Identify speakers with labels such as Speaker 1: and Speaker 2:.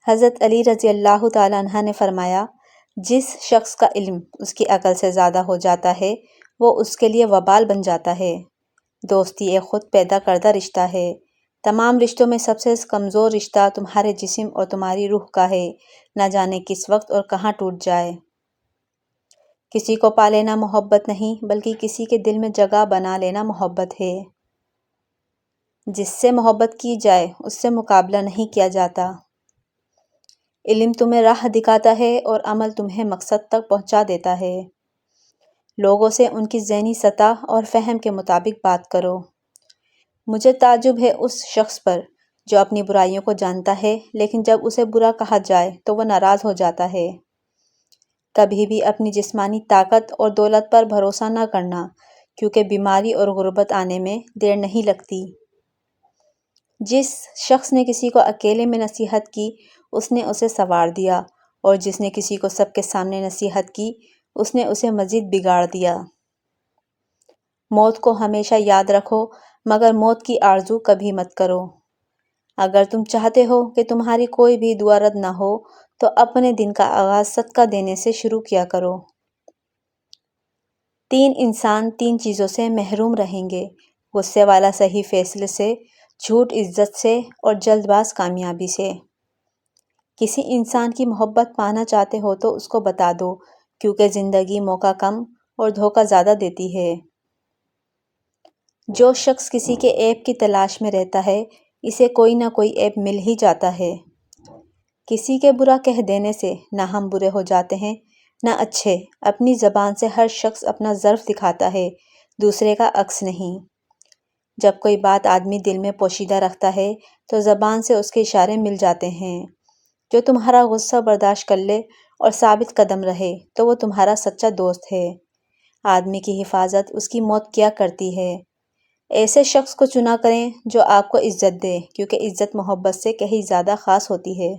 Speaker 1: حضرت علی رضی اللہ تعالیٰ عنہ نے فرمایا، جس شخص کا علم اس کی عقل سے زیادہ ہو جاتا ہے وہ اس کے لیے وبال بن جاتا ہے۔ دوستی ایک خود پیدا کردہ رشتہ ہے۔ تمام رشتوں میں سب سے کمزور رشتہ تمہارے جسم اور تمہاری روح کا ہے، نہ جانے کس وقت اور کہاں ٹوٹ جائے۔ کسی کو پا لینا محبت نہیں، بلکہ کسی کے دل میں جگہ بنا لینا محبت ہے۔ جس سے محبت کی جائے اس سے مقابلہ نہیں کیا جاتا۔ علم تمہیں راہ دکھاتا ہے اور عمل تمہیں مقصد تک پہنچا دیتا ہے۔ لوگوں سے ان کی ذہنی سطح اور فہم کے مطابق بات کرو۔ مجھے تعجب ہے اس شخص پر جو اپنی برائیوں کو جانتا ہے لیکن جب اسے برا کہا جائے تو وہ ناراض ہو جاتا ہے۔ کبھی بھی اپنی جسمانی طاقت اور دولت پر بھروسہ نہ کرنا، کیونکہ بیماری اور غربت آنے میں دیر نہیں لگتی۔ جس شخص نے کسی کو اکیلے میں نصیحت کی اس نے اسے سنوار دیا، اور جس نے کسی کو سب کے سامنے نصیحت کی اس نے اسے مزید بگاڑ دیا۔ موت کو ہمیشہ یاد رکھو، مگر موت کی آرزو کبھی مت کرو۔ اگر تم چاہتے ہو کہ تمہاری کوئی بھی دعا رد نہ ہو تو اپنے دن کا آغاز صدقہ دینے سے شروع کیا کرو۔ 3 انسان 3 چیزوں سے محروم رہیں گے: غصے والا صحیح فیصلے سے، جھوٹ عزت سے، اور جلد باز کامیابی سے۔ کسی انسان کی محبت پانا چاہتے ہو تو اس کو بتا دو، کیونکہ زندگی موقع کم اور دھوکہ زیادہ دیتی ہے۔ جو شخص کسی کے عیب کی تلاش میں رہتا ہے اسے کوئی نہ کوئی عیب مل ہی جاتا ہے۔ کسی کے برا کہہ دینے سے نہ ہم برے ہو جاتے ہیں نہ اچھے۔ اپنی زبان سے ہر شخص اپنا ظرف دکھاتا ہے، دوسرے کا عکس نہیں۔ جب کوئی بات آدمی دل میں پوشیدہ رکھتا ہے تو زبان سے اس کے اشارے مل جاتے ہیں۔ جو تمہارا غصہ برداشت کر لے اور ثابت قدم رہے تو وہ تمہارا سچا دوست ہے۔ آدمی کی حفاظت اس کی موت کیا کرتی ہے۔ ایسے شخص کو چنا کریں جو آپ کو عزت دے، کیونکہ عزت محبت سے کہیں زیادہ خاص ہوتی ہے۔